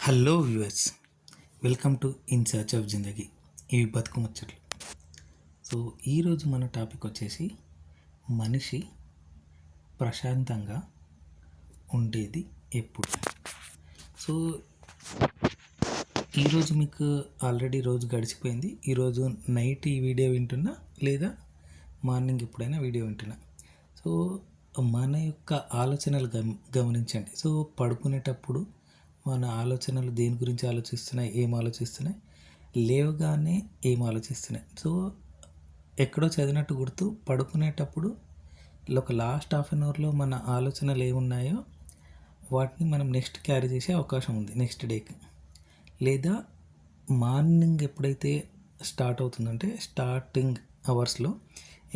Hello viewers, welcome to in search of జిందగీ. ఇవి బతుకు ముచ్చట్లు. సో ఈరోజు మన టాపిక్ వచ్చేసి మనిషి ప్రశాంతంగా ఉండేది ఎప్పుడు. సో ఈరోజు మీకు ఆల్రెడీ రోజు గడిచిపోయింది. ఈరోజు నైట్ ఈ వీడియో వింటున్నా లేదా మార్నింగ్ ఎప్పుడైనా వీడియో వింటున్నా. సో మన యొక్క ఆలోచనలు గమనించండి. సో పడుకునేటప్పుడు మన ఆలోచనలు దేని గురించి ఆలోచిస్తున్నాయి, ఏం ఆలోచిస్తున్నాయి, లేవగానే ఏం ఆలోచిస్తున్నాయి. సో ఎక్కడో చదివినట్టు గుర్తు, పడుకునేటప్పుడు ఒక లాస్ట్ హాఫ్ అన్ అవర్లో మన ఆలోచనలు ఏమున్నాయో వాటిని మనం నెక్స్ట్ క్యారీ చేసే అవకాశం ఉంది నెక్స్ట్ డేకి. లేదా మార్నింగ్ ఎప్పుడైతే స్టార్ట్ అవుతుందంటే స్టార్టింగ్ అవర్స్లో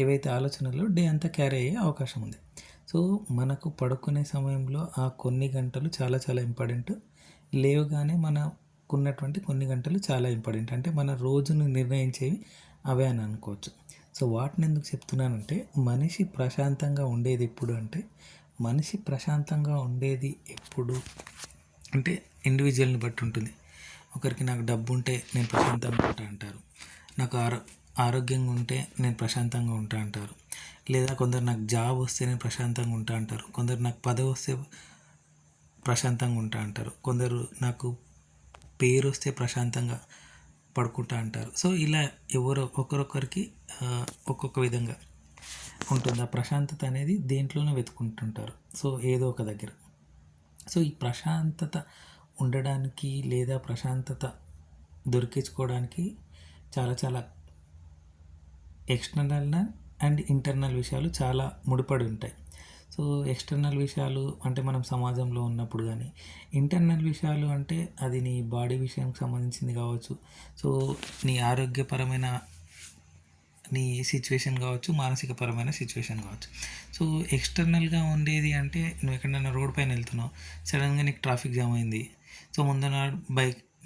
ఏవైతే ఆలోచనలు డే అంతా క్యారీ అయ్యే అవకాశం ఉంది. సో మనకు పడుకునే సమయంలో ఆ కొన్ని గంటలు చాలా చాలా ఇంపార్టెంట్. లేవగానే మనకున్నటువంటి కొన్ని గంటలు చాలా ఇంపార్టెంట్. అంటే మన రోజును నిర్ణయించేవి అవే అని అనుకోవచ్చు. సో వాటిని ఎందుకు చెప్తున్నానంటే, మనిషి ప్రశాంతంగా ఉండేది ఎప్పుడు అంటే, మనిషి ప్రశాంతంగా ఉండేది ఎప్పుడు అంటే ఇండివిజువల్ని బట్టి ఉంటుంది. ఒకరికి నాకు డబ్బు ఉంటే నేను ప్రశాంతంగా ఉంటా అంటారు, నాకు ఆరోగ్యంగా ఉంటే నేను ప్రశాంతంగా ఉంటా అంటారు. లేదా కొందరు నాకు జాబ్ వస్తే నేను ప్రశాంతంగా ఉంటా అంటారు. కొందరు నాకు పదవి వస్తే ప్రశాంతంగా ఉంటా అంటారు. కొందరు నాకు పేరు వస్తే ప్రశాంతంగా పడుకుంటా అంటారు. సో ఇలా ఒకరొకరికి ఒక్కొక్క విధంగా ఉంటుంది. ఆ ప్రశాంతత అనేది దేంట్లోనే వెతుకుంటుంటారు. సో ఏదో ఒక దగ్గర. సో ఈ ప్రశాంతత ఉండడానికి లేదా ప్రశాంతత దొరికించుకోవడానికి చాలా చాలా ఎక్స్టర్నల్ అండ్ ఇంటర్నల్ విషయాలు చాలా ముడిపడి ఉంటాయి. సో ఎక్స్టర్నల్ విషయాలు అంటే మనం సమాజంలో ఉన్నప్పుడు, కానీ ఇంటర్నల్ విషయాలు అంటే అది నీ బాడీ విషయానికి సంబంధించింది కావచ్చు. సో నీ ఆరోగ్యపరమైన నీ సిచ్యువేషన్ కావచ్చు, మానసికపరమైన సిచ్యువేషన్ కావచ్చు. సో ఎక్స్టర్నల్గా ఉండేది అంటే నువ్వు ఎక్కడైనా రోడ్ పైన వెళ్తున్నావు, సడన్గా నీకు ట్రాఫిక్ జామ్ అయింది. సో ముందర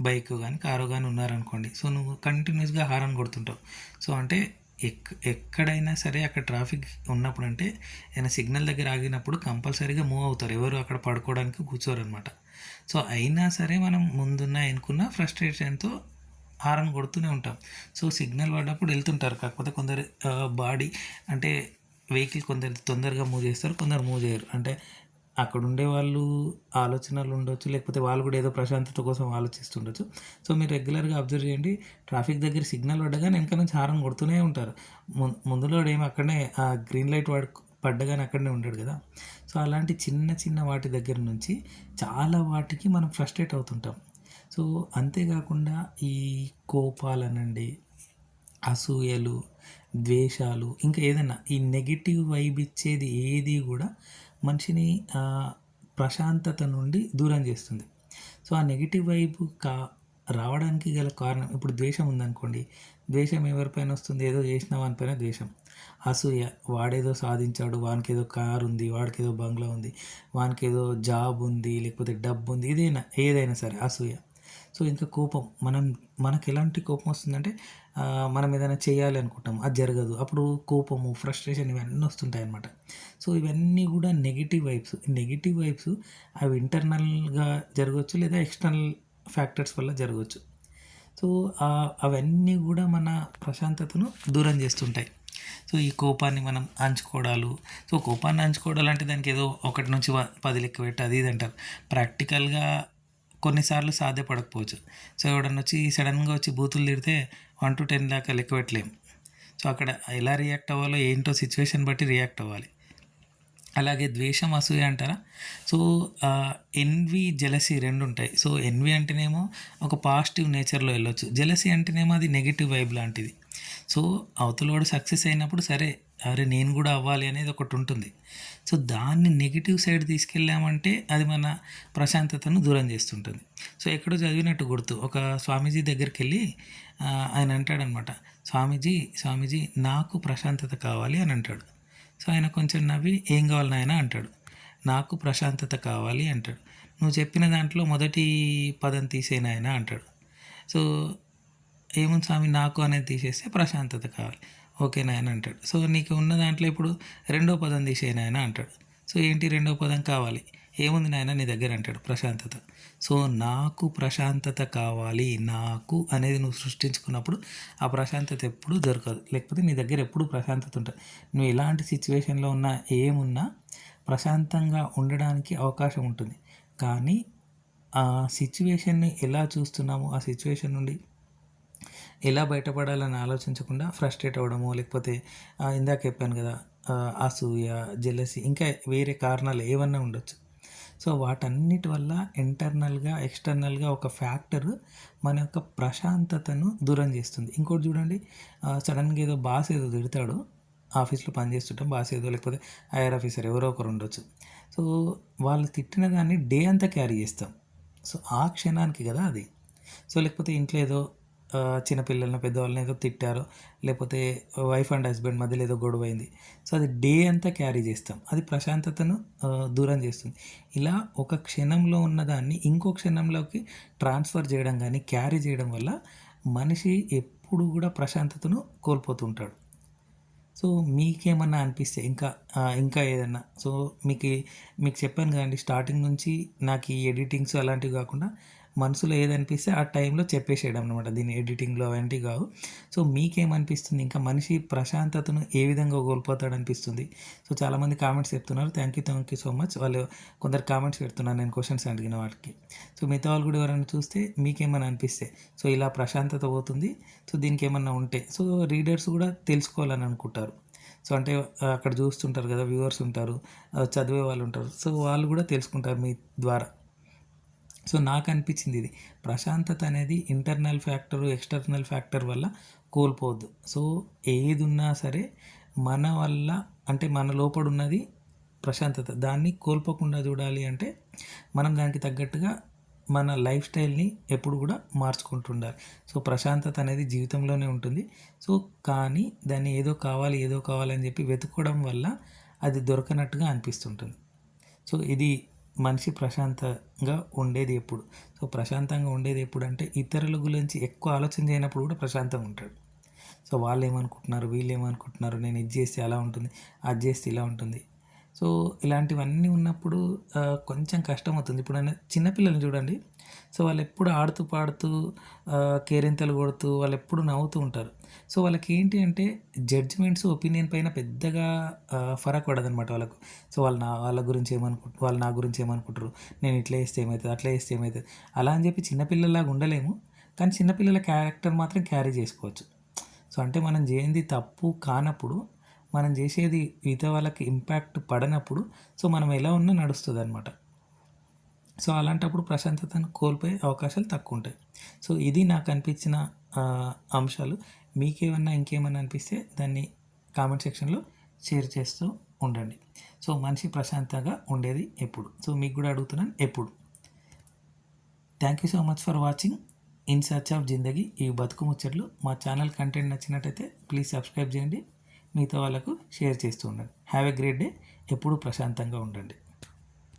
బైక్ కానీ కారు కానీ ఉన్నారనుకోండి, సో నువ్వు కంటిన్యూస్గా హారన్ కొడుతుంటావు. సో అంటే ఎక్కడైనా సరే అక్కడ ట్రాఫిక్ ఉన్నప్పుడు అంటే ఏదైనా సిగ్నల్ దగ్గర ఆగినప్పుడు కంపల్సరీగా మూవ్ అవుతారు, ఎవరు అక్కడ పడుకోవడానికి కూర్చోరు అనమాట. సో అయినా సరే మనం ముందున్న ఎన్నుకున్న ఫ్రస్ట్రేషన్తో హారన్ కొడుతూనే ఉంటాం. సో సిగ్నల్ పడ్డప్పుడు వెళ్తుంటారు. కాకపోతే కొందరు బాడీ అంటే వెహికల్ కొందరు తొందరగా మూవ్ చేస్తారు, కొందరు మూవ్ చేయరు. అంటే అక్కడ ఉండే వాళ్ళు ఆలోచనలు ఉండొచ్చు, లేకపోతే వాళ్ళు కూడా ఏదో ప్రశాంతత కోసం ఆలోచిస్తుండొచ్చు. సో మీరు రెగ్యులర్గా అబ్జర్వ్ చేయండి, ట్రాఫిక్ దగ్గర సిగ్నల్ పడ్డగానే వెనక నుంచి హారన్ కొడుతూనే ఉంటారు. ముందులో ఏమి అక్కడనే ఆ గ్రీన్ లైట్ పడ్డగానే అక్కడనే ఉంటాడు కదా. సో అలాంటి చిన్న చిన్న వాటి దగ్గర నుంచి చాలా వాటికి మనం ఫ్రస్ట్రేట్ అవుతుంటాం. సో అంతేకాకుండా ఈ కోపాలనండి, అసూయలు, ద్వేషాలు, ఇంకా ఏదైనా ఈ నెగిటివ్ వైబ్ ఇచ్చేది ఏది కూడా మనిషిని ప్రశాంతత నుండి దూరం చేస్తుంది. సో ఆ నెగిటివ్ వైబ్ రావడానికి గల కారణం, ఇప్పుడు ద్వేషం ఉందనుకోండి, ద్వేషం ఎవరిపైన వస్తుంది? ఏదో చేసిన వానిపైన ద్వేషం. అసూయ, వాడేదో సాధించాడు, వానికి ఏదో కారు ఉంది, వాడికి ఏదో బంగ్లా ఉంది, వానికి ఏదో జాబ్ ఉంది, లేకపోతే డబ్బు ఉంది, ఏదైనా సరే అసూయ. సో ఇంకా కోపం, మనకు ఎలాంటి కోపం వస్తుందంటే మనం ఏదైనా చేయాలి అనుకుంటాం, అది జరగదు, అప్పుడు కోపము, ఫ్రస్ట్రేషన్ ఇవన్నీ వస్తుంటాయి అన్నమాట. సో ఇవన్నీ కూడా నెగిటివ్ వైబ్స్ అవి ఇంటర్నల్గా జరగవచ్చు లేదా ఎక్స్టర్నల్ ఫ్యాక్టర్స్ వల్ల జరగవచ్చు. సో అవన్నీ కూడా మన ప్రశాంతతను దూరం చేస్తుంటాయి. సో ఈ కోపాన్ని మనం అంచుకోవడాలు, సో కోపాన్ని అంచుకోవడాలు అంటే దానికి ఏదో 1 నుంచి 10 లెక్క పెట్టి అది ఇది అంటారు. ప్రాక్టికల్గా కొన్నిసార్లు సాధ్యపడకపోవచ్చు. సో ఎవడన్నా వచ్చి సడన్గా వచ్చి బూతులు తిడితే 1 to 10 దాకా లెక్క పెట్టలేము. సో అక్కడ ఎలా రియాక్ట్ అవ్వాలో ఏంటో సిచ్యువేషన్ బట్టి రియాక్ట్ అవ్వాలి. అలాగే ద్వేషం, అసూయ అంటారా. సో ఎన్వి, జెలసీ 2 ఉంటాయి. సో ఎన్వి అంటేనేమో ఒక పాజిటివ్ నేచర్లో వెళ్ళొచ్చు, జెలసీ అంటేనేమో అది నెగిటివ్ వైబ్ లాంటిది. సో అవతలవాడు సక్సెస్ అయినప్పుడు సరే, అరే నేను కూడా అవ్వాలి అనేది ఒకటి ఉంటుంది. సో దాన్ని నెగిటివ్ సైడ్ తీసుకెళ్ళామంటే అది మన ప్రశాంతతను దూరం చేస్తుంటుంది. సో ఎక్కడో చదివినట్టు గుర్తు, ఒక స్వామీజీ దగ్గరికి వెళ్ళి ఆయన అంటాడనమాట, స్వామీజీ నాకు ప్రశాంతత కావాలి అని అంటాడు. సో ఆయన కొంచెం నవ్వి, ఏం కావాలి నాయన అంటాడు. నాకు ప్రశాంతత కావాలి అంటాడు. నువ్వు చెప్పిన దాంట్లో మొదటి పదం తీసే నాయన అంటాడు. సో ఏముంది స్వామి, నాకు అనేది తీసేస్తే ప్రశాంతత కావాలి. ఓకే నాయన అంటాడు. సో నీకు ఉన్న దాంట్లో ఇప్పుడు రెండో పదం తీసే నాయన అంటాడు. సో ఏంటి రెండో పదం కావాలి, ఏముంది నాయన నీ దగ్గర అంటాడు ప్రశాంతత. సో నాకు ప్రశాంతత కావాలి, నాకు అనేది నువ్వు సృష్టించుకున్నప్పుడు ఆ ప్రశాంతత ఎప్పుడూ దొరకదు. లేకపోతే నీ దగ్గర ఎప్పుడూ ప్రశాంతత ఉంటుంది. నువ్వు ఎలాంటి సిచ్యువేషన్లో ఉన్నా ఏమున్నా ప్రశాంతంగా ఉండడానికి అవకాశం ఉంటుంది. కానీ ఆ సిచ్యువేషన్ని ఎలా చూస్తున్నామో, ఆ సిచ్యువేషన్ నుండి ఎలా బయటపడాలని ఆలోచించకుండా ఫ్రస్ట్రేట్ అవ్వడమో, లేకపోతే ఇందాక చెప్పాను కదా, అసూయ, జెలసీ, ఇంకా వేరే కారణాలు ఏవన్నా ఉండొచ్చు. సో వాటన్నిటి వల్ల ఇంటర్నల్గా ఎక్స్టర్నల్గా ఒక ఫ్యాక్టర్ మన యొక్క ప్రశాంతతను దూరం చేస్తుంది. ఇంకోటి చూడండి, సడన్గా ఏదో బాస్ ఏదో తిడతాడు, ఆఫీస్లో పనిచేస్తుంటాం, బాస్ ఏదో లేకపోతే హైయర్ ఆఫీసర్ ఎవరో ఒకరు ఉండొచ్చు. సో వాళ్ళు తిట్టిన దాన్ని డే అంతా క్యారీ చేస్తాం. సో ఆ క్షణానికి కదా అది. సో లేకపోతే ఇంట్లో ఏదో చిన్నపిల్లల్ని పెద్దవాళ్ళని ఏదో తిట్టారో, లేకపోతే వైఫ్ అండ్ హస్బెండ్ మధ్యలో ఏదో గొడవ అయింది. సో అది డే అంతా క్యారీ చేస్తాం. అది ప్రశాంతతను దూరం చేస్తుంది. ఇలా ఒక క్షణంలో ఉన్నదాన్ని ఇంకో క్షణంలోకి ట్రాన్స్ఫర్ చేయడం కానీ క్యారీ చేయడం వల్ల మనిషి ఎప్పుడు కూడా ప్రశాంతతను కోల్పోతుంటాడు. సో మీకేమన్నా అనిపిస్తే ఇంకా ఏదన్నా, సో మీకు చెప్పాను కదండి స్టార్టింగ్ నుంచి, నాకు ఈ ఎడిటింగ్స్ అలాంటివి కాకుండా మనసులో ఏదనిపిస్తే ఆ టైంలో చెప్పేసేయడం అనమాట. దీన్ని ఎడిటింగ్లో అలాంటివి కావు. సో మీకేమనిపిస్తుంది, ఇంకా మనిషి ప్రశాంతతను ఏ విధంగా కోల్పోతాడనిపిస్తుంది? సో చాలామంది కామెంట్స్ చెప్తున్నారు. Thank you so much. వాళ్ళు కొందరు కామెంట్స్ పెడుతున్నారు నేను క్వశ్చన్స్ అడిగిన వాటికి. సో మిగతా వాళ్ళు కూడా ఎవరైనా చూస్తే మీకేమైనా అనిపిస్తే, సో ఇలా ప్రశాంతత పోతుంది, సో దీనికి ఏమన్నా ఉంటే, సో రీడర్స్ కూడా తెలుసుకోవాలని అనుకుంటారు. సో అంటే అక్కడ చూస్తుంటారు కదా, వ్యూవర్స్ ఉంటారు, చదివే వాళ్ళు ఉంటారు. సో వాళ్ళు కూడా తెలుసుకుంటారు మీ ద్వారా. సో నాకు అనిపించింది ఇది, ప్రశాంతత అనేది ఇంటర్నల్ ఫ్యాక్టర్, ఎక్స్టర్నల్ ఫ్యాక్టర్ వల్ల కోల్పోవద్దు. సో ఏది ఉన్నా సరే మన వల్ల, అంటే మన లోపల ఉన్నది ప్రశాంతత, దాన్ని కోల్పోకుండా చూడాలి అంటే మనం దానికి తగ్గట్టుగా మన లైఫ్ స్టైల్ని ఎప్పుడు కూడా మార్చుకుంటుండాలి. సో ప్రశాంతత అనేది జీవితంలోనే ఉంటుంది. సో కానీ దాన్ని ఏదో కావాలి అని చెప్పి వెతుక్కోవడం వల్ల అది దొరకనట్టుగా అనిపిస్తుంటుంది. సో ఇది మనిషి ప్రశాంతంగా ఉండేది ఎప్పుడు? సో ప్రశాంతంగా ఉండేది ఎప్పుడు అంటే ఇతరుల గురించి ఎక్కువ ఆలోచన చేయనప్పుడు కూడా ప్రశాంతంగా ఉంటాడు. సో వాళ్ళు ఏమనుకుంటున్నారు, వీళ్ళు ఏమనుకుంటున్నారు, నేను ఇది చేస్తే అలా ఉంటుంది, అది చేస్తే ఇలా ఉంటుంది. సో ఇలాంటివన్నీ ఉన్నప్పుడు కొంచెం కష్టమవుతుంది. ఇప్పుడైనా చిన్నపిల్లల్ని చూడండి, సో వాళ్ళు ఎప్పుడు ఆడుతూ పాడుతూ కేరింతలు కొడుతూ వాళ్ళు ఎప్పుడు నవ్వుతూ ఉంటారు. సో వాళ్ళకి ఏంటి అంటే జడ్జిమెంట్స్, ఒపీనియన్ పైన పెద్దగా ఫరక్ పడదనమాట వాళ్ళకు. సో వాళ్ళ గురించి వాళ్ళు నా గురించి ఏమనుకుంటారు, నేను ఇట్లా వేస్తే ఏమవుతుంది, అట్లా వేస్తే ఏమవుతుంది, అలా అని చెప్పి చిన్నపిల్లలాగా ఉండలేము. కానీ చిన్నపిల్లల క్యారెక్టర్ మాత్రం క్యారీ చేసుకోవచ్చు. సో అంటే మనం చేయింది తప్పు కానప్పుడు, మనం చేసేది మిగతా వాళ్ళకి ఇంపాక్ట్ పడనప్పుడు, సో మనం ఎలా ఉన్నా నడుస్తుంది అనమాట. సో అలాంటప్పుడు ప్రశాంతతను కోల్పోయే అవకాశాలు తక్కువ ఉంటాయి. సో ఇది నాకు అనిపించిన అంశాలు. మీకేమన్నా ఇంకేమన్నా అనిపిస్తే దాన్ని కామెంట్ సెక్షన్లో షేర్ చేస్తూ ఉండండి. సో మనిషి ప్రశాంతంగా ఉండేది ఎప్పుడు? సో మీకు కూడా అడుగుతున్నాను, ఎప్పుడు? Thank you so much for watching in search of జిందగీ, ఈ బతుకు ముచ్చట్లు. మా ఛానల్ కంటెంట్ నచ్చినట్టయితే ప్లీజ్ సబ్స్క్రైబ్ చేయండి, మిగతా వాళ్ళకు షేర్ చేస్తూ ఉండండి. Have a great day. ఎప్పుడూ ప్రశాంతంగా ఉండండి.